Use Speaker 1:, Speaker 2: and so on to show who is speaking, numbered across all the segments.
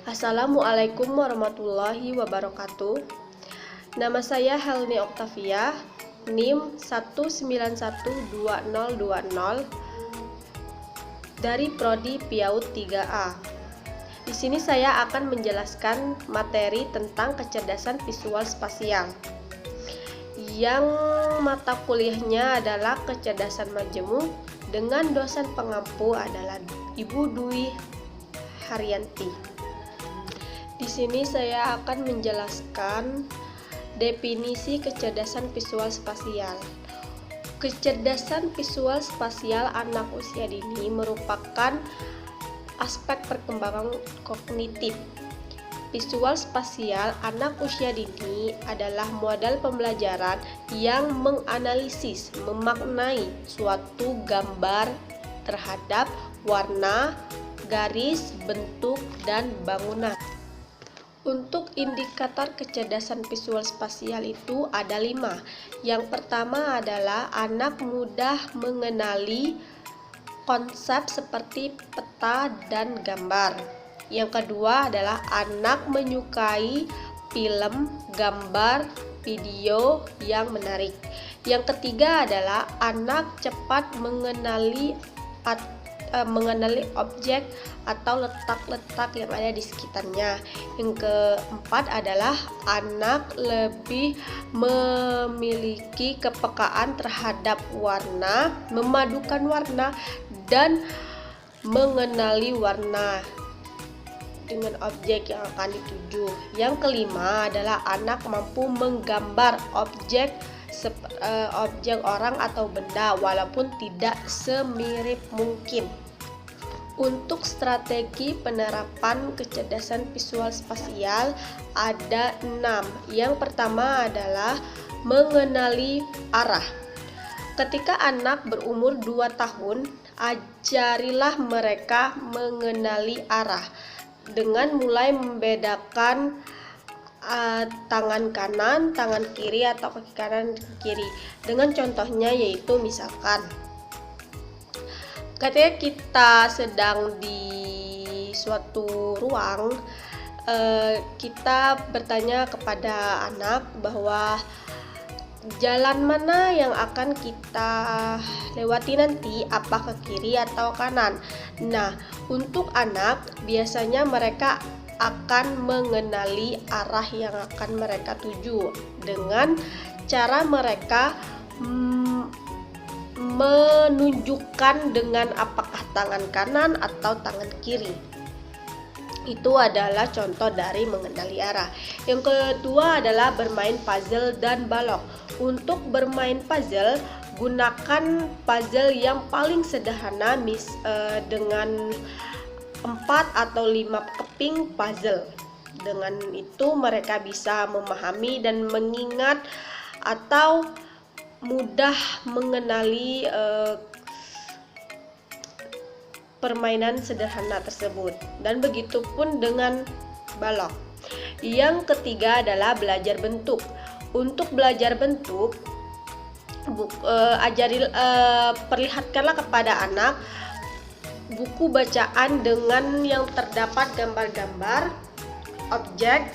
Speaker 1: Assalamualaikum warahmatullahi wabarakatuh. Nama saya Helni Oktavia, NIM 1912020 dari Prodi PIAUD 3A. Di sini saya akan menjelaskan materi tentang kecerdasan visual spasial. Yang mata kuliahnya adalah kecerdasan majemuk dengan dosen pengampu adalah Ibu Dwi Haryanti. Di sini saya akan menjelaskan definisi kecerdasan visual spasial. Kecerdasan visual spasial anak usia dini merupakan aspek perkembangan kognitif. Visual spasial anak usia dini adalah model pembelajaran yang menganalisis, memaknai suatu gambar terhadap warna, garis, bentuk, dan bangunan. Untuk indikator kecerdasan visual spasial itu ada 5. Yang pertama adalah anak mudah mengenali konsep seperti peta dan gambar. Yang kedua adalah anak menyukai film, gambar, video yang menarik. Yang ketiga adalah anak cepat mengenali objek atau letak-letak yang ada di sekitarnya. Yang keempat adalah anak lebih memiliki kepekaan terhadap warna, memadukan warna, dan mengenali warna dengan objek yang akan dituju. Yang kelima adalah anak mampu menggambar objek orang atau benda walaupun tidak semirip mungkin. Untuk strategi penerapan kecerdasan visual spasial ada 6. Yang pertama adalah mengenali arah. Ketika anak berumur 2 tahun, ajarilah mereka mengenali arah dengan mulai membedakan tangan kanan, tangan kiri, atau kaki kanan, kiri. Dengan contohnya yaitu misalkan ketika kita sedang di suatu ruang, kita bertanya kepada anak bahwa jalan mana yang akan kita lewati nanti, apa ke kiri atau kanan. Nah, untuk anak biasanya mereka akan mengenali arah yang akan mereka tuju dengan cara mereka menunjukkan dengan apakah tangan kanan atau tangan kiri. Itu adalah contoh dari mengenali arah. Yang kedua adalah bermain puzzle dan balok. Untuk bermain puzzle, gunakan puzzle yang paling sederhana dengan 4 atau 5 keping puzzle. Dengan itu mereka bisa memahami dan mengingat atau mudah mengenali permainan sederhana tersebut, dan begitu pun dengan balok. Yang ketiga adalah belajar bentuk. Untuk belajar bentuk, perlihatkanlah kepada anak buku bacaan dengan yang terdapat gambar-gambar objek,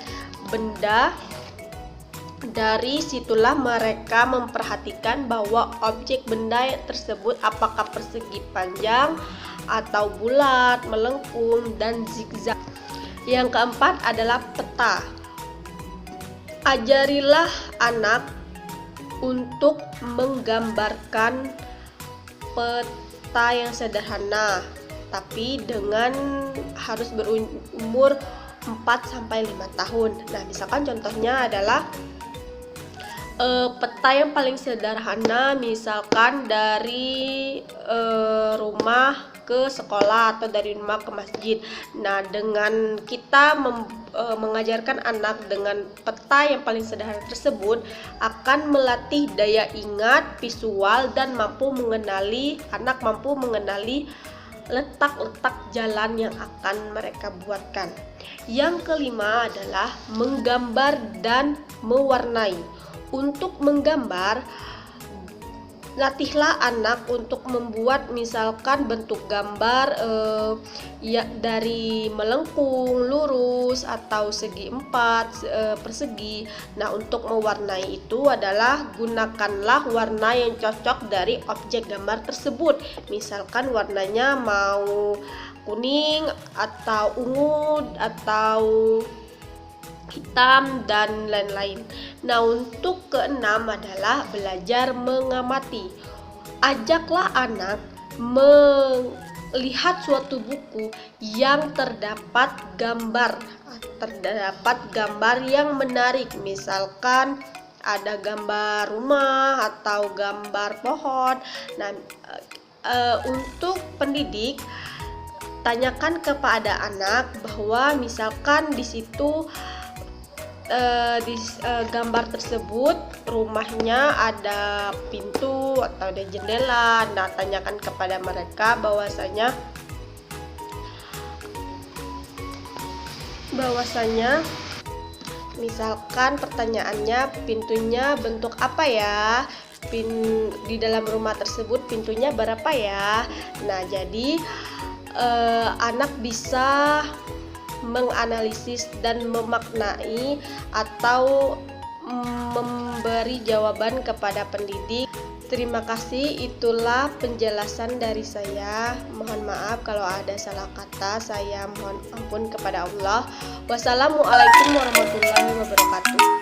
Speaker 1: benda. Dari situlah mereka memperhatikan bahwa objek benda tersebut apakah persegi, panjang, atau bulat, melengkung, dan zigzag. Yang keempat adalah peta. Ajarilah anak untuk menggambarkan peta yang sederhana, tapi dengan harus berumur 4-5 tahun. Nah, misalkan contohnya adalah peta yang paling sederhana, misalkan dari rumah ke sekolah atau dari rumah ke masjid. Nah, dengan kita mengajarkan anak dengan peta yang paling sederhana tersebut akan melatih daya ingat visual dan anak mampu mengenali letak-letak jalan yang akan mereka buatkan. Yang kelima adalah menggambar dan mewarnai. Untuk menggambar, latihlah anak untuk membuat misalkan bentuk gambar ya dari melengkung, lurus atau segi empat, persegi. Nah, untuk mewarnai itu adalah gunakanlah warna yang cocok dari objek gambar tersebut. Misalkan warnanya mau kuning atau ungu atau hitam dan lain-lain. Nah, untuk keenam adalah belajar mengamati. Ajaklah anak melihat suatu buku yang terdapat gambar yang menarik. Misalkan ada gambar rumah atau gambar pohon. Nah, untuk pendidik, tanyakan kepada anak bahwa misalkan di situ di gambar tersebut rumahnya ada pintu atau ada jendela. Nah, tanyakan kepada mereka bahwasanya misalkan pertanyaannya, pintunya bentuk apa ya? Di dalam rumah tersebut pintunya berapa ya? Nah, jadi anak bisa menganalisis dan memaknai atau memberi jawaban kepada pendidik. Terima kasih, itulah penjelasan dari saya. Mohon maaf kalau ada salah kata, saya mohon ampun kepada Allah. Wassalamualaikum warahmatullahi wabarakatuh.